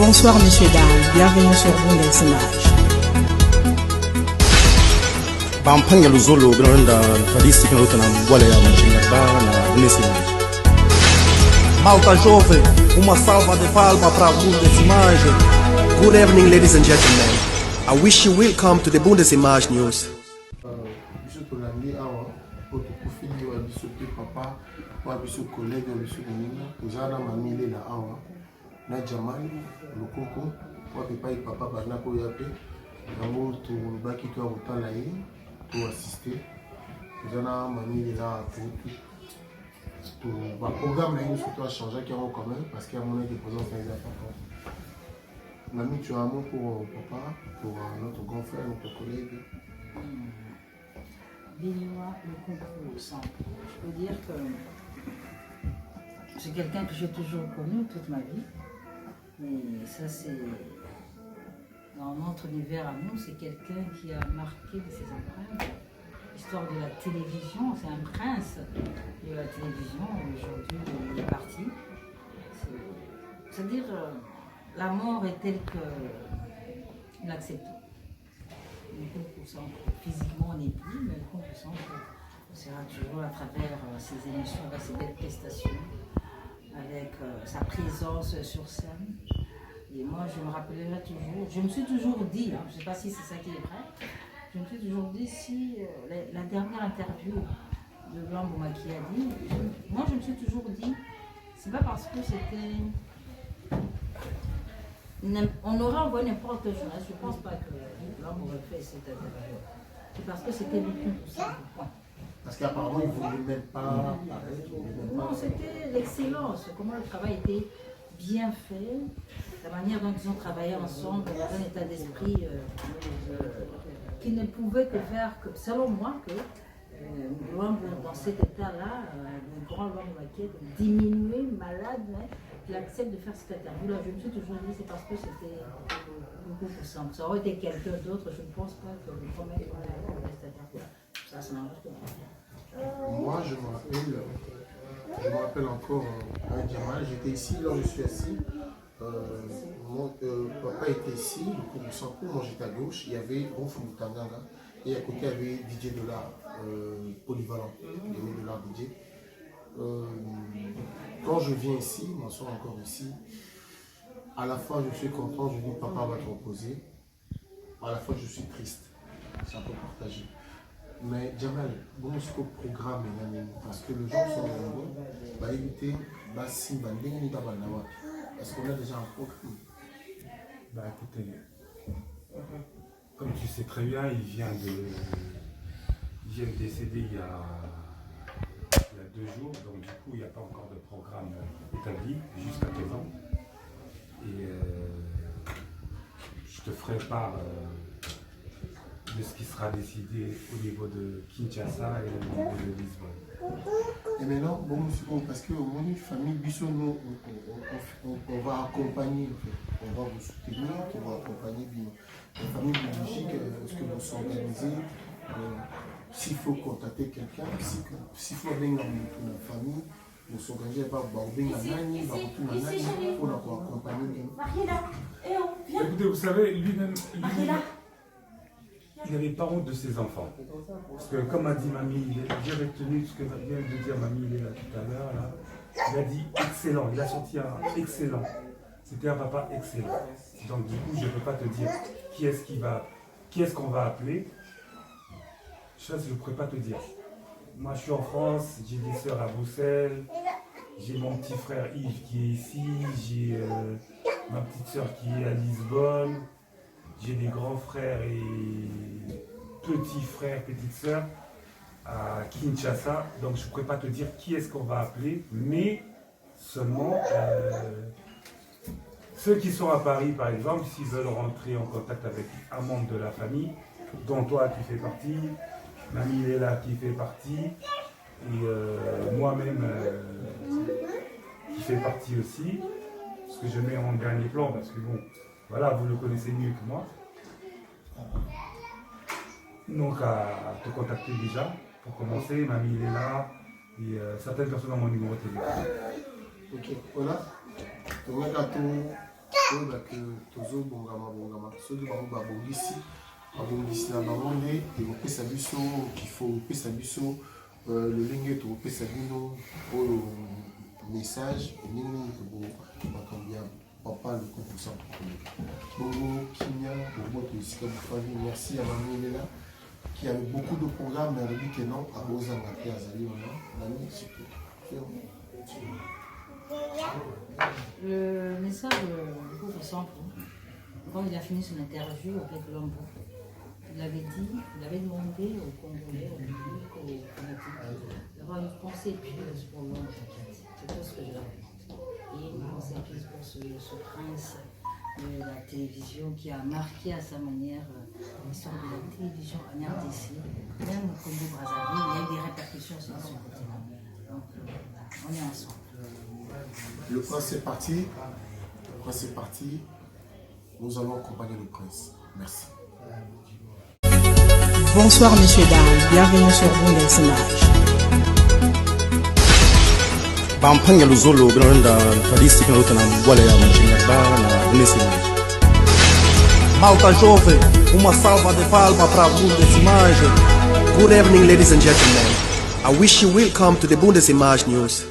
Bonsoir messieurs, dames, bienvenue sur Bundesimage. Bampanya Luzolo, Granda, Fadisi, Kanotana, Walea, Machinaba, Bundesimage. Malta jovem, uma salva de palmas para Bundesimage. Good evening, ladies and gentlemen. I wish you welcome to the Bundesimage news. Biso tolandi awa po tokufili wa biso te papa wa biso collègue wa biso moninga tozala na mamile na awa na Jamal Lokoko wa pepai papa bana ko ya pe yango tobaki to kotala ye to assister tozala na mamile na to ba programme na biso to a changer qui quand même parce qu'il y a mon des présence dans les appartements. Mamie, tu as un mot pour papa, pour notre grand frère, notre collègue? Béninois, le concours au centre. Je peux dire que c'est quelqu'un que j'ai toujours connu toute ma vie. Mais ça, c'est. Dans notre univers à nous, c'est quelqu'un qui a marqué de ses empreintes. L'histoire de la télévision, c'est un prince de la télévision. Aujourd'hui, il est parti. C'est-à-dire. La mort est telle que l'accepte. Le concours centre, physiquement on n'est plus, mais le concours centre sera toujours à travers ses émissions, avec ses belles prestations, avec sa présence sur scène. Et moi je me rappellerai toujours, je me suis toujours dit, je ne sais pas si c'est ça qui est vrai, je me suis toujours dit si la dernière interview de Lambouma qui a dit, moi je me suis toujours dit, c'est pas parce que c'était. On aurait envoyé n'importe quel journaliste, je ne pense pas que l'homme aurait fait cette interview. C'est parce que c'était le concours centre. Parce qu'apparemment, il ne voulait même pas paraître. Non, c'était l'excellence, comment le travail était bien fait, la manière dont ils ont travaillé ensemble, dans un état d'esprit qui ne pouvait que faire, que, selon moi, que l'homme dans cet état-là, le grand homme qui est diminué, malade, il accepte de faire cette interview-là. Je me suis toujours dit c'est parce que c'était le concours centre. Ça aurait été quelqu'un d'autre, je ne pense pas que le premier aurait fait cette interview-là. Ça n'arrange pas. Moi, je me rappelle encore à Djamal, j'étais ici, là je suis assis. Mon papa était ici, le concours centre, moi j'étais à gauche, il y avait Ronfou Moutanganga et à côté il y avait DJ Dollar, polyvalent, il y avait Dollar DJ. Quand je viens ici, m'assois encore ici, à la fois je suis content, je dis papa va te reposer, à la fois je suis triste, c'est un peu partagé. Mais Jamal, bon ce qu'au programme parce que les gens sont nombreux, bah éviter, bah si, bah est-ce qu'on a déjà un programme? Bah écoutez, comme tu sais très bien, il vient de décéder il y a 2 jours, donc du coup il n'y a pas encore de programme établi jusqu'à présent. Et je te ferai part de ce qui sera décidé au niveau de Kinshasa et au niveau de Lisbonne. Et maintenant, bon, parce qu'au moins une famille, on va accompagner, on va vous soutenir, on va accompagner la famille biologique, est-ce que vous s'organisez? S'il faut contacter quelqu'un, s'il faut venir dans une famille, vous s'organisez par Barbing à Nani, pour l'accompagner. Écoutez, vous savez, lui-même, il n'avait pas honte de ses enfants. Parce que comme a dit Mamie, j'ai retenu ce que vient de dire Mamie il est là tout à l'heure. Il a dit excellent, il a sorti un excellent. C'était un papa excellent. Donc du coup, je ne peux pas te dire qui est-ce qu'on va appeler. Ça, je ne pourrais pas te dire. Moi, je suis en France, j'ai des sœurs à Bruxelles, j'ai mon petit frère Yves qui est ici, j'ai ma petite sœur qui est à Lisbonne, j'ai des grands frères et petits frères, petites sœurs à Kinshasa. Donc, je ne pourrais pas te dire qui est-ce qu'on va appeler, mais seulement ceux qui sont à Paris, par exemple, s'ils veulent rentrer en contact avec un membre de la famille, dont toi qui fais partie, Mamie Léla qui fait partie, et moi-même qui fait partie aussi, ce que je mets en dernier plan, parce que bon, voilà, vous le connaissez mieux que moi. Donc à te contacter déjà, pour commencer, Mamie Léla, et certaines personnes ont mon numéro de téléphone. Ok, voilà. toyeba ke tozobongama soki bango babongisi na bango nde ekopesa biso kifo kopesa biso lolenge tokopesa bino oyo message ndenge makambo ya papa le composant bongo kimia boboto esika bofandi merci ya mamilela qui avait beaucoup de programmes mais alobi ke non abozanga te azali wana nani surtout. Le message du pauvre centre, quand il a fini son interview avec l'homme, il avait demandé aux Congolais, au public, aux fanatiques, d'avoir une pensée pieuse pour l'homme. C'est tout ce que je leur demande. Et une pensée pieuse pour ce prince de la télévision qui a marqué à sa manière l'histoire de la télévision en RDC, même au Congo-Brazzaville, il y a eu des répercussions sur ce côté-là. Donc, on est ensemble. Le prince est parti. Nous allons accompagner le prince. Merci. Bonsoir messieurs, dames, bienvenue sur Bundes Images. Bampanya Luzolo, Bronda, Tradisi, Kanotana, Gualea, Machingarba, Bundes Images. Malta jovem, uma salva de palmas para Bundes Images. Good evening, ladies and gentlemen. I wish you welcome to the Bundes Images News.